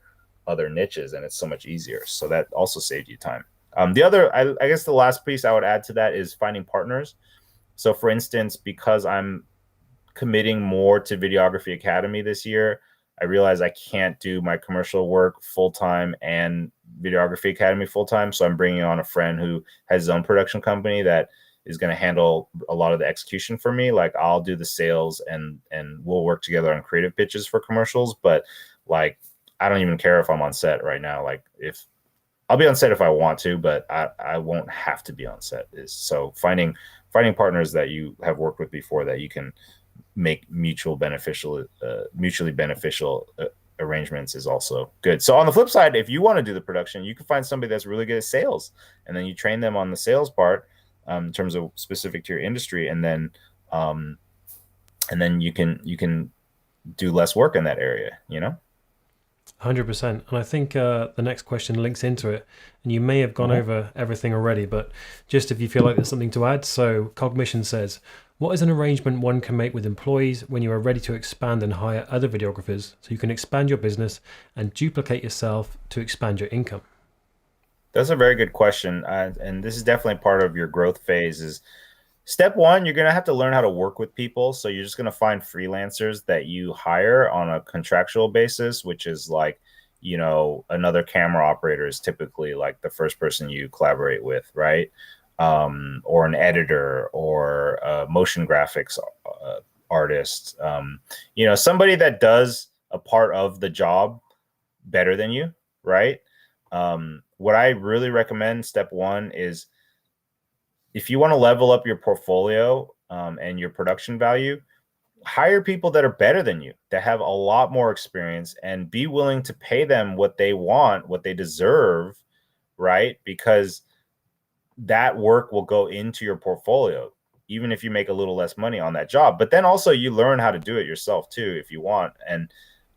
niches, and it's so much easier. So that also saved you time. The other, I guess the last piece I would add to that is finding partners. So for instance, because I'm committing more to Videography Academy this year, I realize I can't do my commercial work full time and Videography Academy full time. So I'm bringing on a friend who has his own production company that is going to handle a lot of the execution for me. Like I'll do the sales, and we'll work together on creative pitches for commercials. But like I don't even care if I'm on set right now. Like if I'll be on set if I want to, but I won't have to be on set. So finding partners that you have worked with before that you can make mutually beneficial arrangements is also good. So on the flip side, if you want to do the production, you can find somebody that's really good at sales, and then you train them on the sales part, in terms of specific to your industry, um, and then you can do less work in that area, you know? 100%. And I think the next question links into it. And you may have gone Mhm. over everything already, but just if you feel like there's something to add. So, Cognition says, what is an arrangement one can make with employees when you are ready to expand and hire other videographers so you can expand your business and duplicate yourself to expand your income? That's a very good question. And this is definitely part of your growth phase. Is step one, you're going to have to learn how to work with people. So you're just going to find freelancers that you hire on a contractual basis, which is like, another camera operator is typically like the first person you collaborate with, right? Or an editor or a motion graphics artist, somebody that does a part of the job better than you, right? What I really recommend, step one, is if you want to level up your portfolio, and your production value, hire people that are better than you, that have a lot more experience, and be willing to pay them what they want, what they deserve, right? Because that work will go into your portfolio, even if you make a little less money on that job. But then also you learn how to do it yourself too, if you want. And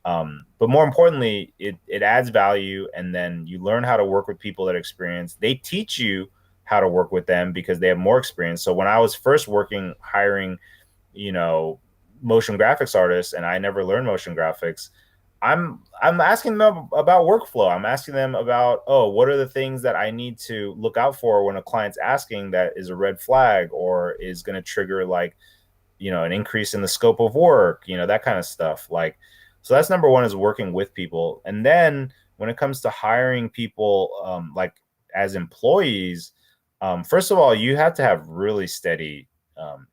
but more importantly, it adds value, and then you learn how to work with people that experience. They teach you how to work with them because they have more experience. So when I was first hiring, you know, motion graphics artists, and I never learned motion graphics, I'm asking them about workflow. I'm asking them about, oh, what are the things that I need to look out for when a client's asking that is a red flag or is going to trigger, like, an increase in the scope of work, that kind of stuff. Like, so that's number one, is working with people. And then when it comes to hiring people, like as employees, first of all, you have to have really steady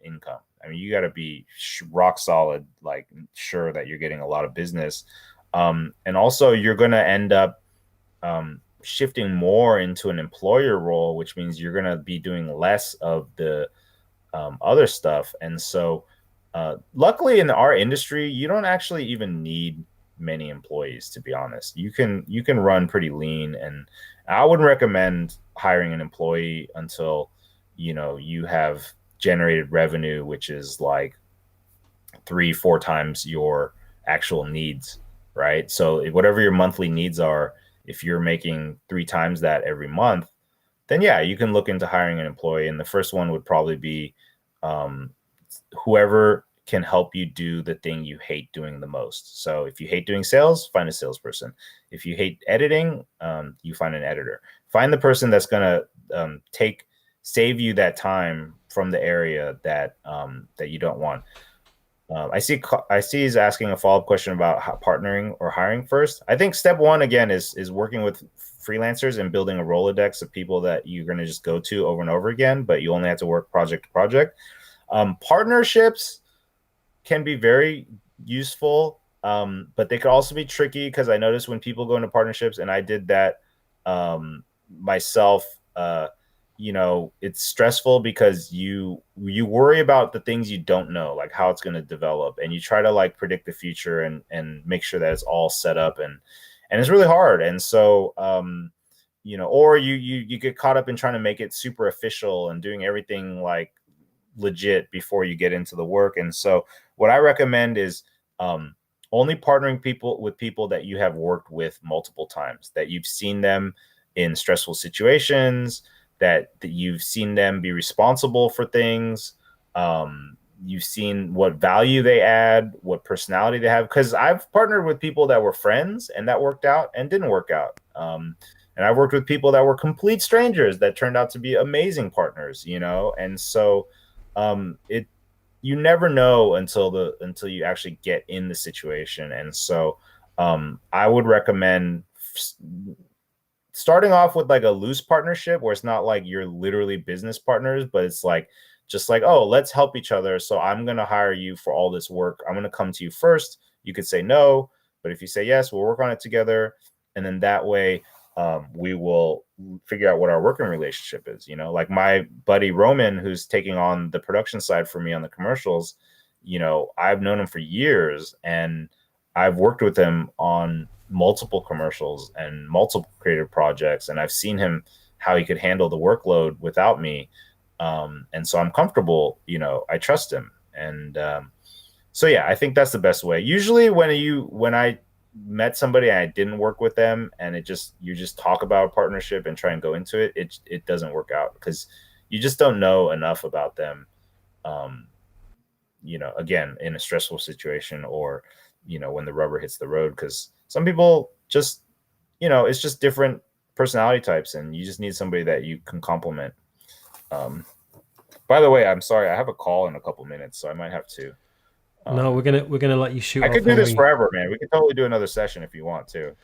income. I mean, you got to be rock solid, like sure that you're getting a lot of business. And also, you're going to end up shifting more into an employer role, which means you're going to be doing less of the other stuff. And so, luckily, in our industry, you don't actually even need many employees. To be honest, you can run pretty lean, and I wouldn't recommend hiring an employee until you have generated revenue, which is like 3-4 times your actual needs, right? So whatever your monthly needs are, if you're making 3 times that every month, then yeah, you can look into hiring an employee. And the first one would probably be um, whoever can help you do the thing you hate doing the most. So if you hate doing sales, find a salesperson. If you hate editing, you find an editor. Find the person that's going to save you that time from the area that you don't want. I see he's asking a follow-up question about partnering or hiring first. I think step one, again, is working with freelancers and building a Rolodex of people that you're going to just go to over and over again, but you only have to work project to project. Partnerships can be very useful, but they could also be tricky, because I noticed when people go into partnerships, and I did that myself, it's stressful because you worry about the things you don't know, like how it's going to develop, and you try to like predict the future and make sure that it's all set up, and it's really hard. And so or you get caught up in trying to make it super official and doing everything like legit before you get into the work. And so what I recommend is only partnering with people that you have worked with multiple times, that you've seen them in stressful situations, that you've seen them be responsible for things. You've seen what value they add, what personality they have. Because I've partnered with people that were friends and that worked out and didn't work out. And I've worked with people that were complete strangers that turned out to be amazing partners, And so it you never know until you actually get in the situation. And so I would recommend starting off with like a loose partnership where it's not like you're literally business partners, but it's like just like, oh, let's help each other. So I'm going to hire you for all this work. I'm going to come to you first. You could say no, but if you say yes, we'll work on it together. And then that way we will figure out what our working relationship is. Like my buddy Roman, who's taking on the production side for me on the commercials, I've known him for years, and I've worked with him on multiple commercials and multiple creative projects, and I've seen him how he could handle the workload without me. And so I'm comfortable, I trust him. And so yeah, I think that's the best way. Usually when I met somebody and I didn't work with them, and you just talk about a partnership and try and go into it, it doesn't work out because you just don't know enough about them. Um, again, in a stressful situation, or when the rubber hits the road, because some people just, it's just different personality types, and you just need somebody that you can complement. um, by the way, I'm sorry, I have a call in a couple minutes, so I might have to. No, um, we're gonna let you shoot I off, could do this Henry. forever, man. We could totally do another session if you want to.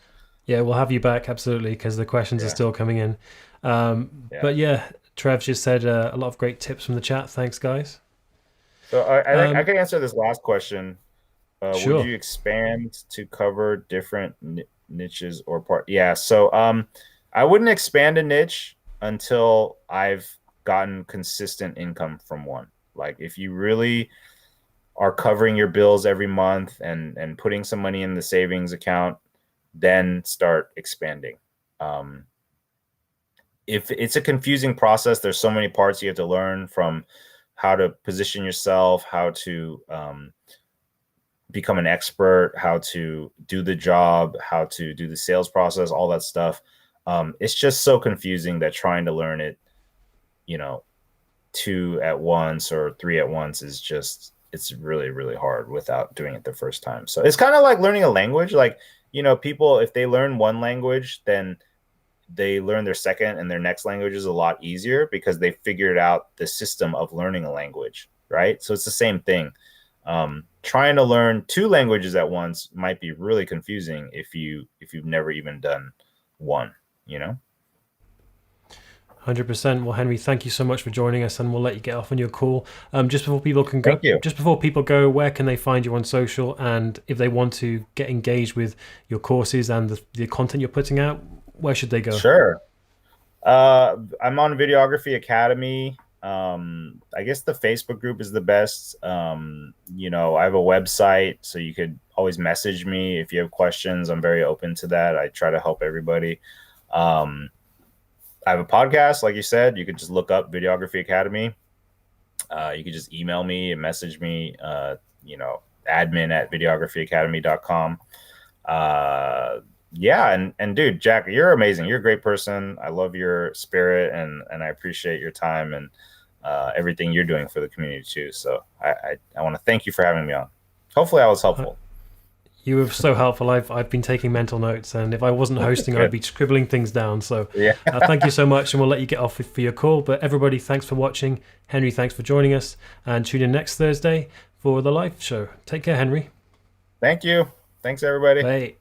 Yeah, we'll have you back absolutely because the questions are Yeah, still coming in. yeah. But yeah, Trev just said a lot of great tips from the chat. Thanks, guys. So I Um, can answer this last question. Would sure. you expand to cover different niches or part? Yeah. So I wouldn't expand a niche until I've gotten consistent income from one. Like if you really are covering your bills every month and putting some money in the savings account, then start expanding. Um, if it's a confusing process, there's so many parts you have to learn, from how to position yourself, how to become an expert, how to do the job, how to do the sales process, all that stuff. It's just so confusing that trying to learn it, you know, two at once or three at once is just, it's really, really hard without doing it the first time. So it's kind of like learning a language. Like, people, if they learn one language, then they learn their second and their next language is a lot easier because they figured out the system of learning a language, right? So it's the same thing. Trying to learn two languages at once might be really confusing if you've never even done one, you know? 100%. Well, Henry, thank you so much for joining us, and we'll let you get off on your call. Thank you. Just before people go, where can they find you on social? And if they want to get engaged with your courses and the content you're putting out, where should they go? Sure. I'm on Videography Academy. I guess the Facebook group is the best. I have a website, so you could always message me if you have questions. I'm very open to that. I try to help everybody. Um, I have a podcast, like you said. You could just look up Videography Academy. You could just email me and message me, admin@videographyacademy.com. Yeah, and dude, Jack, you're amazing. You're a great person. I love your spirit, and I appreciate your time and everything you're doing for the community too. So I want to thank you for having me on. Hopefully I was Uh, helpful. You were so helpful. I've been taking mental notes, and if I wasn't hosting, I'd Good. be scribbling things down. So Yeah. thank you so much, and we'll let you get off for your call. But everybody, thanks for watching. Henry, thanks for joining us, and tune in next Thursday for the live show. Take care, Henry. Thank you. Thanks everybody. Bye.